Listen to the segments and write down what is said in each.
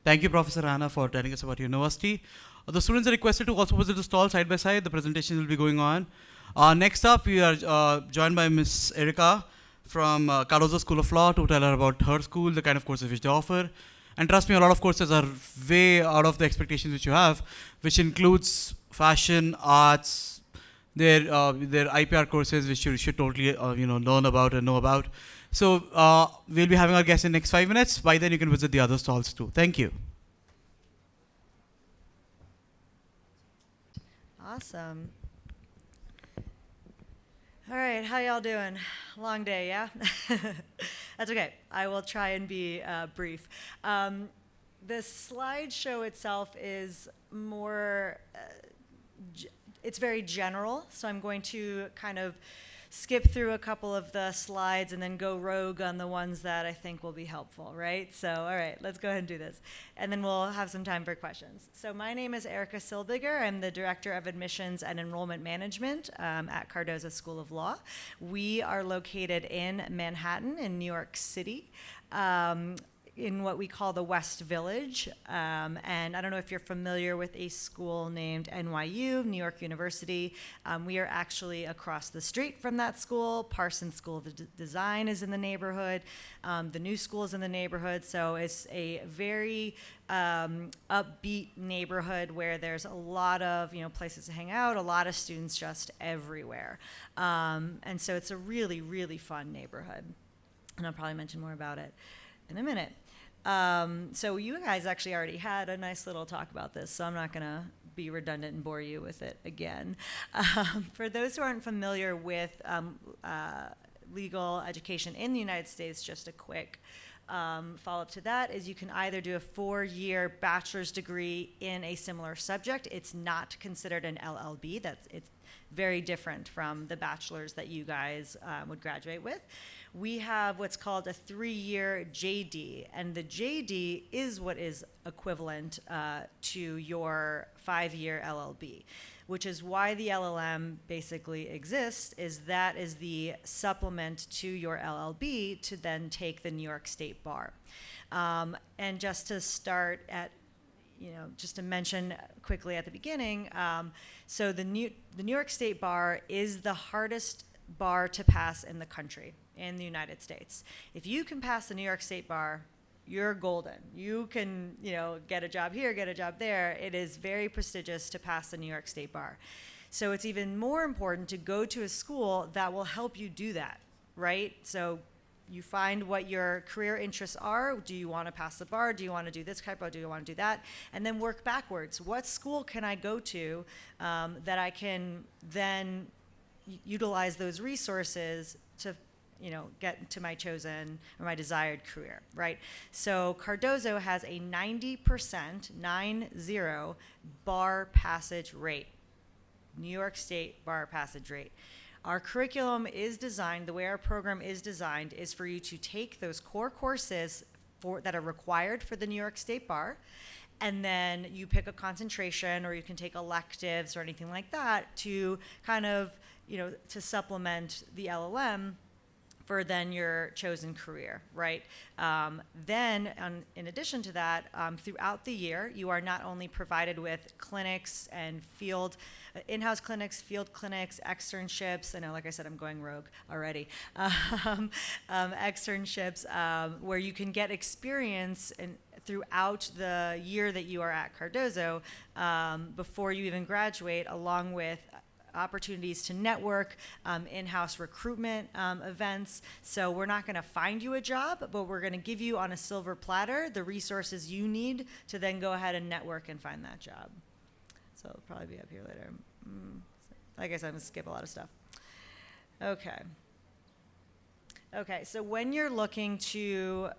Thank you, Professor Anna, for telling us about your university. The students are requested to also visit the stall side by side. The presentation will be going on. Next up, we are joined by Ms. Erica from Cardozo School of Law to tell her about her school, the kind of courses which they offer. And trust me, a lot of courses are way out of the expectations which you have, which includes fashion, arts, their IPR courses, which you should totally learn about and know about. So we'll be having our guests in the next 5 minutes. By then, you can visit the other stalls too. Thank you. Awesome. All right, how y'all doing? Long day, yeah? That's okay. I will try and be brief. The slideshow itself is more, it's very general, so I'm going to kind of skip through a couple of the slides and then go rogue on the ones that I think will be helpful, right? So, all right, let's go ahead and do this. And then we'll have some time for questions. So my name is Erica Silbiger. I'm the Director of Admissions and Enrollment Management at Cardozo School of Law. We are located in Manhattan in New York City. In what we call the West Village. And I don't know if you're familiar with a school named NYU, New York University. We are actually across the street from that school. Parsons School of Design is in the neighborhood. The new school is in the neighborhood. So it's a very upbeat neighborhood where there's a lot of places to hang out, a lot of students just everywhere. And so it's a really, really fun neighborhood. And I'll probably mention more about it in a minute. So you guys actually already had a nice little talk about this, so I'm not going to be redundant and bore you with it again. For those who aren't familiar with legal education in the United States, just a quick follow-up to that is you can either do a 4-year bachelor's degree in a similar subject. It's not considered an LLB. It's very different from the bachelor's that you guys would graduate with. We have what's called a 3-year JD, and the JD is what is equivalent to your 5-year LLB, which is why the LLM basically exists, is that is the supplement to your LLB to then take the New York State Bar. And just to start at, just to mention quickly at the beginning, so the New York State Bar is the hardest bar to pass in the country, in the United States. If you can pass the New York State Bar, you're golden. You can, get a job here, get a job there. It is very prestigious to pass the New York State Bar. So it's even more important to go to a school that will help you do that, right? So you find what your career interests are. Do you want to pass the bar? Do you want to do this type of, do you want to do that? And then work backwards. What school can I go to that I can then utilize those resources to get to my chosen or my desired career, right? So Cardozo has a 90%, 90 bar passage rate, New York State bar passage rate. Our curriculum is designed, the way our program is designed is for you to take those core courses that are required for the New York State Bar, and then you pick a concentration or you can take electives or anything like that to kind of, to supplement the LLM for then your chosen career, right? Then, in addition to that, throughout the year, you are not only provided with clinics and in-house clinics, field clinics, externships. I know, like I said, I'm going rogue already. Externships where you can get experience throughout the year that you are at Cardozo before you even graduate, along with opportunities to network, in-house recruitment events. So we're not going to find you a job, but we're going to give you on a silver platter the resources you need to then go ahead and network and find that job. So it'll probably be up here later. Like I said, I'm going to skip a lot of stuff. Okay, so when you're looking to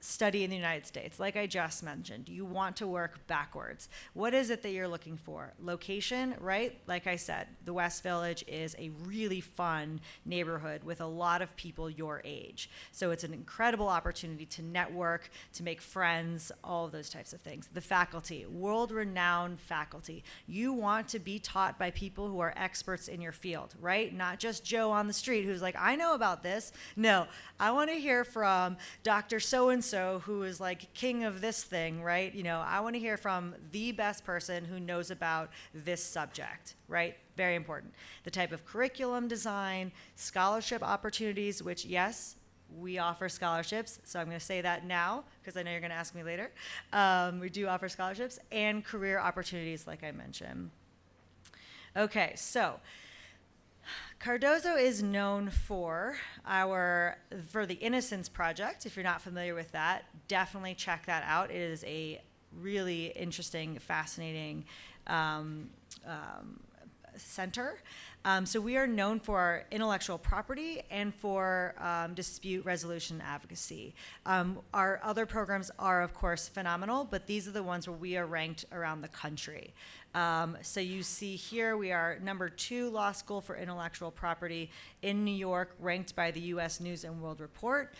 study in the United States, like I just mentioned, you want to work backwards. What is it that you're looking for? Location, right? Like I said, the West Village is a really fun neighborhood with a lot of people your age. So it's an incredible opportunity to network, to make friends, all of those types of things. The faculty, world-renowned faculty. You want to be taught by people who are experts in your field, right? Not just Joe on the street who's like, I know about this. No, I want to hear from Dr. So-and-so Cardozo, who is like king of this thing, right? You know, I want to hear from the best person who knows about this subject, right? Very important. The type of curriculum design, scholarship opportunities, which, yes, we offer scholarships, so I'm going to say that now because I know you're going to ask me later. We do offer scholarships and career opportunities, like I mentioned. Okay, so Cardozo is known for the Innocence Project. If you're not familiar with that, definitely check that out. It is a really interesting, fascinating center. So we are known for our intellectual property and for dispute resolution advocacy. Our other programs are, of course, phenomenal, but these are the ones where we are ranked around the country. So you see here we are #2 law school for intellectual property in New York, ranked by the U.S. News and World Report.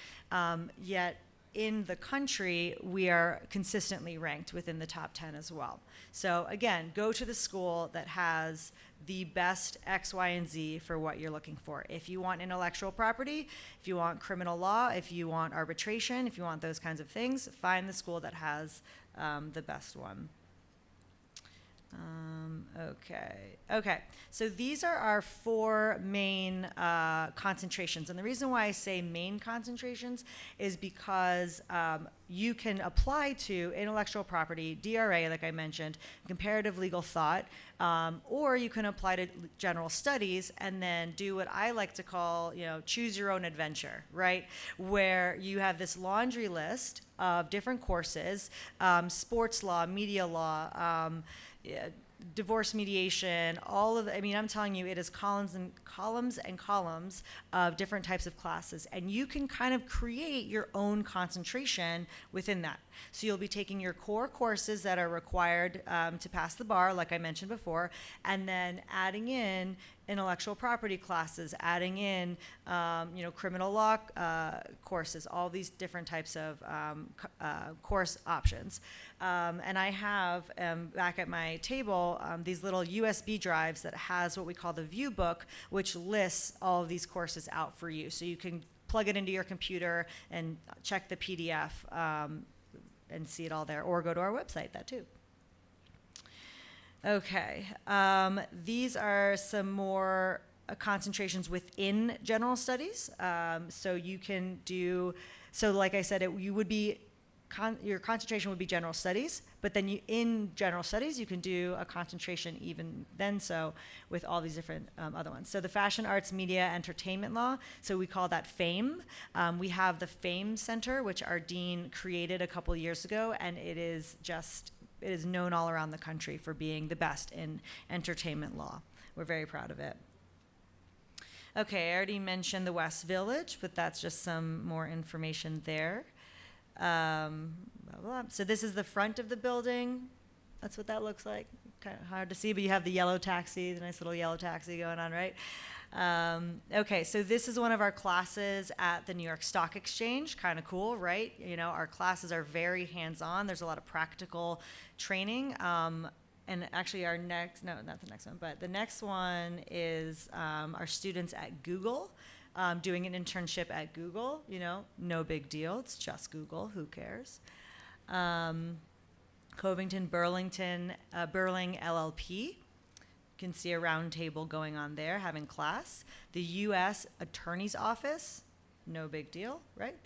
Yet in the country, we are consistently ranked within the top 10 as well. So again, go to the school that has the best X, Y, and Z for what you're looking for. If you want intellectual property, if you want criminal law, if you want arbitration, if you want those kinds of things, find the school that has the best one. Okay. So these are our 4 main concentrations. And the reason why I say main concentrations is because you can apply to intellectual property, DRA, like I mentioned, comparative legal thought, or you can apply to general studies and then do what I like to call, choose your own adventure, right? Where you have this laundry list of different courses, sports law, media law, divorce mediation, I'm telling you, it is columns and columns of different types of classes. And you can kind of create your own concentration within that. So you'll be taking your core courses that are required to pass the bar, like I mentioned before, and then adding in intellectual property classes, adding in, criminal law courses, all these different types of course options. And I have back at my table these little USB drives that has what we call the view book, which lists all of these courses out for you. So you can plug it into your computer and check the PDF and see it all there, or go to our website, that too. Okay, these are some more concentrations within general studies. So you can do, like I said, your concentration would be general studies, but then in general studies, you can do a concentration even then with all these different other ones. So the fashion, arts, media, entertainment law, so we call that FAME. We have the FAME Center, which our dean created a couple years ago, and it is known all around the country for being the best in entertainment law. We're very proud of it. Okay, I already mentioned the West Village, but that's just some more information there. Blah, blah. So this is the front of the building. That's what that looks like. Kind of hard to see, but you have the yellow taxi, the nice little yellow taxi going on, right? Okay, so this is one of our classes at the New York Stock Exchange. Kind of cool, right? Our classes are very hands-on. There's a lot of practical training. And actually not the next one, but the next one is our students at Google. Doing an internship at Google, no big deal. It's just Google. Who cares? Covington, Burling LLP. You can see a round table going on there, having class. The U.S. Attorney's Office, no big deal, right?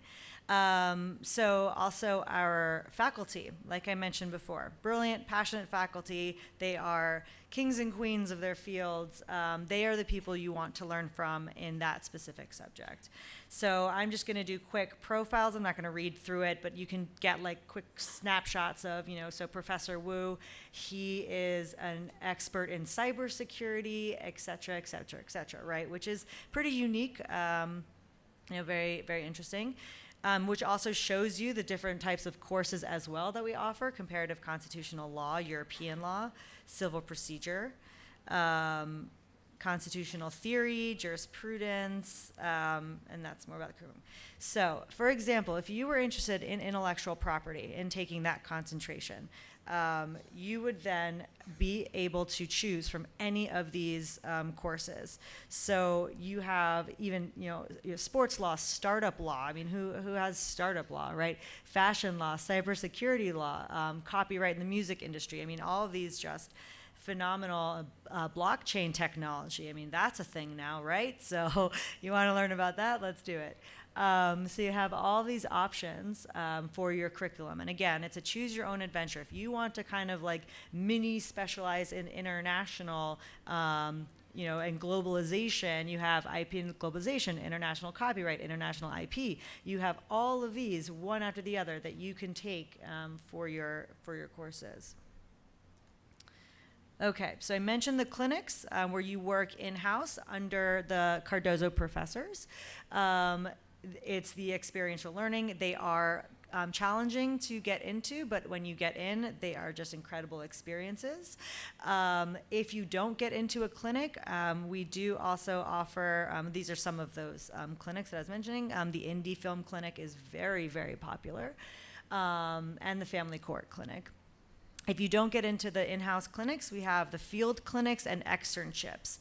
So also our faculty, like I mentioned before, brilliant, passionate faculty. They are kings and queens of their fields. They are the people you want to learn from in that specific subject. So I'm just going to do quick profiles. I'm not going to read through it, but you can get quick snapshots of, so Professor Wu, he is an expert in cybersecurity, et cetera, right? Which is pretty unique, very, very interesting. Which also shows you the different types of courses as well that we offer: comparative constitutional law, European law, civil procedure. constitutional theory, jurisprudence, and that's more about the curriculum. So, for example, if you were interested in intellectual property and taking that concentration, you would then be able to choose from any of these courses. So you have even, sports law, startup law. I mean, who has startup law, right? Fashion law, cybersecurity law, copyright in the music industry. I mean, all of these just phenomenal blockchain technology. I mean, that's a thing now, right? So you want to learn about that? Let's do it. So you have all these options for your curriculum. And again, it's a choose your own adventure. If you want to kind of like mini specialize in international, and globalization, you have IP and globalization, international copyright, international IP. You have all of these one after the other that you can take for your courses. Okay, so I mentioned the clinics where you work in-house under the Cardozo professors. It's the experiential learning. They are challenging to get into, but when you get in, they are just incredible experiences. If you don't get into a clinic, we do also offer, these are some of those clinics that I was mentioning. The Indie Film Clinic is very, very popular, and the Family Court Clinic. If you don't get into the in-house clinics, we have the field clinics and externships.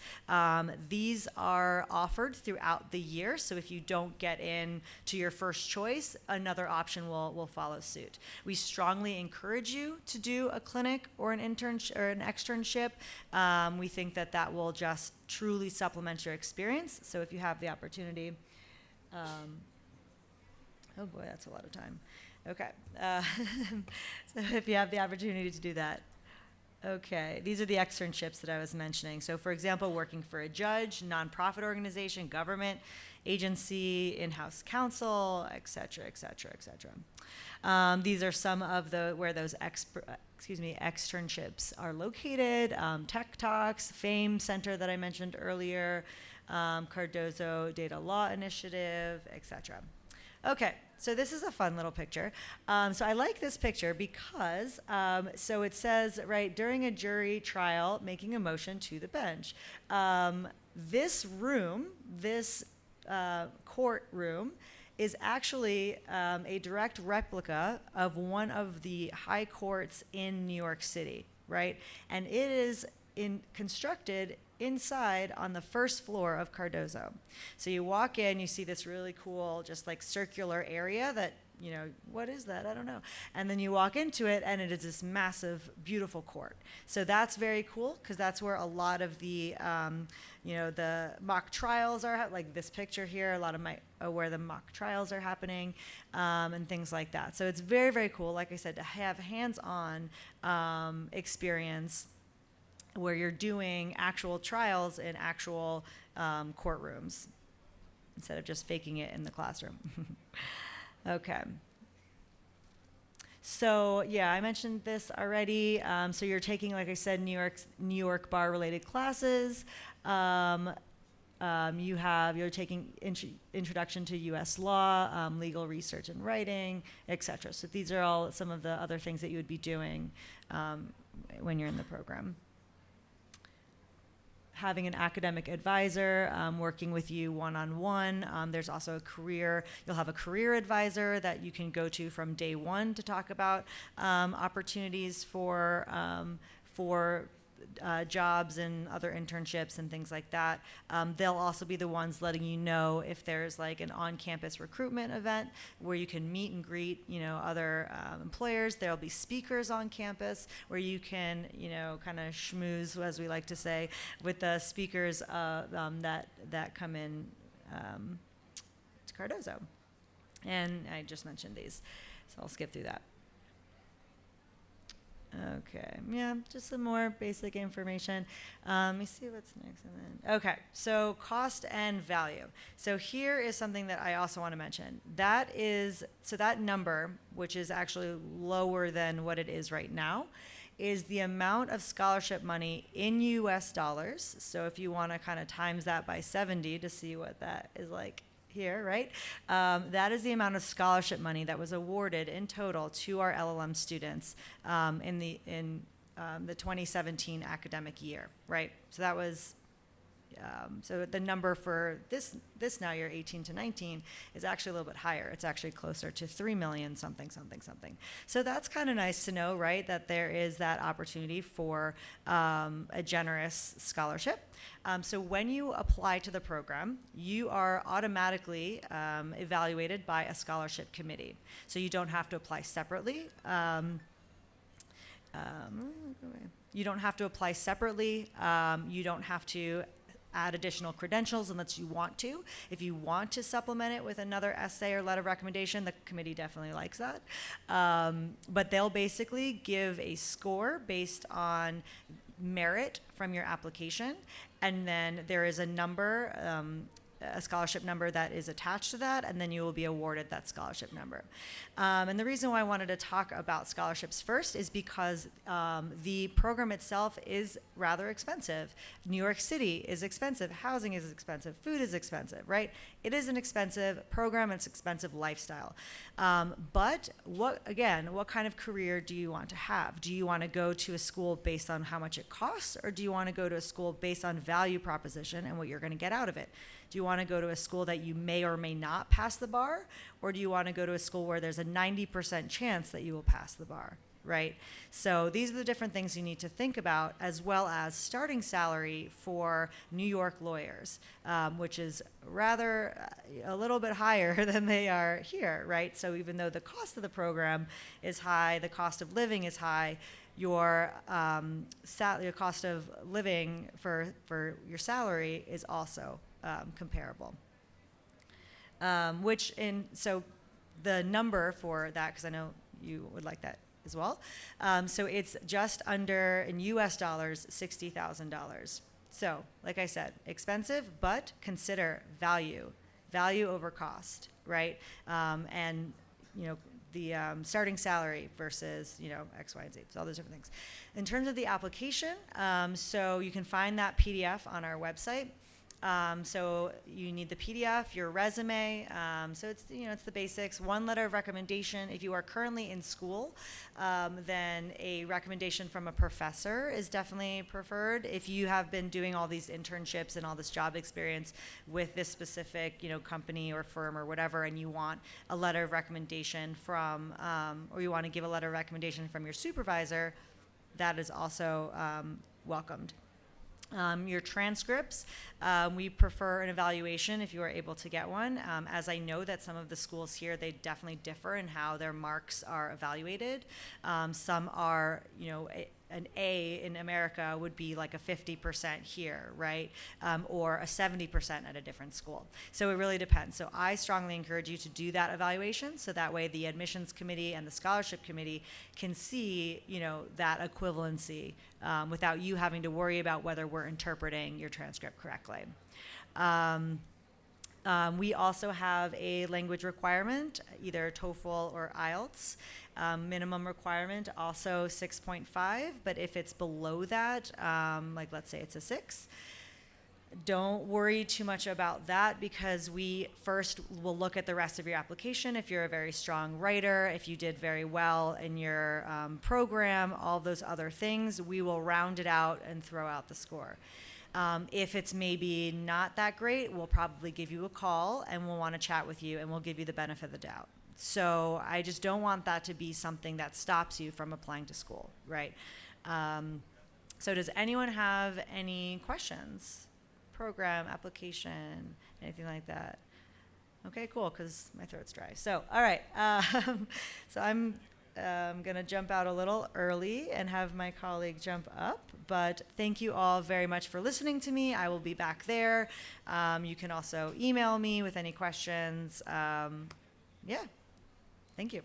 These are offered throughout the year, so if you don't get in to your first choice, another option will follow suit. We strongly encourage you to do a clinic or an internship or an externship. We think that will just truly supplement your experience. So if you have the opportunity, oh boy, that's a lot of time. Okay, so if you have the opportunity to do that. Okay, these are the externships that I was mentioning. So for example, working for a judge, nonprofit organization, government agency, in-house counsel, et cetera, et cetera, et cetera. These are some of where those externships are located. Tech Talks, Fame Center that I mentioned earlier, Cardozo Data Law Initiative, et cetera. Okay, so this is a fun little picture. So I like this picture because, so it says, right, during a jury trial, making a motion to the bench. This room, this courtroom, is actually a direct replica of one of the high courts in New York City, right? And it is constructed inside on the first floor of Cardozo. So you walk in, you see this really cool, just like circular area that, what is that? I don't know. And then you walk into it and it is this massive, beautiful court. So that's very cool because that's where a lot of the, the mock trials are, like this picture here, a lot of where the mock trials are happening and things like that. So it's very, very cool, like I said, to have hands-on experience where you're doing actual trials in actual courtrooms instead of just faking it in the classroom. Okay. So yeah, I mentioned this already. So you're taking, like I said, New York bar-related classes. You're taking introduction to U.S. law, legal research and writing, etc. So these are all some of the other things that you would be doing when you're in the program. Having an academic advisor working with you one-on-one. There's also you'll have a career advisor that you can go to from day one to talk about opportunities for jobs and other internships and things like that. They'll also be the ones letting you know if there's like an on-campus recruitment event where you can meet and greet, other employers. There'll be speakers on campus where you can, kind of schmooze, as we like to say, with the speakers that come in to Cardozo. And I just mentioned these, so I'll skip through that. Okay, yeah, just some more basic information. Let me see what's next. Okay, so cost and value. So here is something that I also want to mention. That number, which is actually lower than what it is right now, is the amount of scholarship money in US dollars. So if you want to kind of times that by 70 to see what that is like here, right? That is the amount of scholarship money that was awarded in total to our LLM students in the 2017 academic year, right? So that was So the number for this now year, 18 to 19, is actually a little bit higher. It's actually closer to 3 million something. So that's kind of nice to know, right? That there is that opportunity for a generous scholarship. So when you apply to the program, you are automatically evaluated by a scholarship committee. So you don't have to apply separately. You don't have to apply separately. You don't have to add additional credentials unless you want to. If you want to supplement it with another essay or letter of recommendation, the committee definitely likes that. But they'll basically give a score based on merit from your application, and then there is a number, a scholarship number that is attached to that, and then you will be awarded that scholarship number. And the reason why I wanted to talk about scholarships first is because the program itself is rather expensive. New York City is expensive, housing is expensive, food is expensive, right? It is an expensive program, it's an expensive lifestyle. But what kind of career do you want to have? Do you want to go to a school based on how much it costs, or do you want to go to a school based on value proposition and what you're going to get out of it? Do you want to go to a school that you may or may not pass the bar? Or do you want to go to a school where there's a 90% chance that you will pass the bar, right? So these are the different things you need to think about, as well as starting salary for New York lawyers, which is rather a little bit higher than they are here, right? So even though the cost of the program is high, the cost of living is high, your cost of living for your salary is also comparable. So the number for that, because I know you would like that as well. So it's just under, in US dollars, $60,000. So, like I said, expensive, but consider value over cost, right? And, the starting salary versus, X, Y, and Z, so all those different things. In terms of the application, so you can find that PDF on our website. So you need the PDF, your resume. So it's it's the basics. One letter of recommendation. If you are currently in school, then a recommendation from a professor is definitely preferred. If you have been doing all these internships and all this job experience with this specific company or firm or whatever, and you want a letter of recommendation from, or you want to give a letter of recommendation from your supervisor, that is also welcomed. Your transcripts, we prefer an evaluation if you are able to get one. As I know that some of the schools here, they definitely differ in how their marks are evaluated. Some are, an A in America would be like a 50% here, right? Or a 70% at a different school. So it really depends. So I strongly encourage you to do that evaluation, so that way the admissions committee and the scholarship committee can see, that equivalency without you having to worry about whether we're interpreting your transcript correctly. We also have a language requirement, either TOEFL or IELTS. Minimum requirement, also 6.5, but if it's below that, like let's say it's a 6, don't worry too much about that, because we first will look at the rest of your application. If you're a very strong writer, if you did very well in your program, all those other things, we will round it out and throw out the score. If it's maybe not that great, we'll probably give you a call and we'll want to chat with you and we'll give you the benefit of the doubt. So I just don't want that to be something that stops you from applying to school, right? So does anyone have any questions? Program, application, anything like that? Okay, cool, because my throat's dry. So, all right. So I'm going to jump out a little early and have my colleague jump up. But thank you all very much for listening to me. I will be back there. You can also email me with any questions. Yeah. Thank you.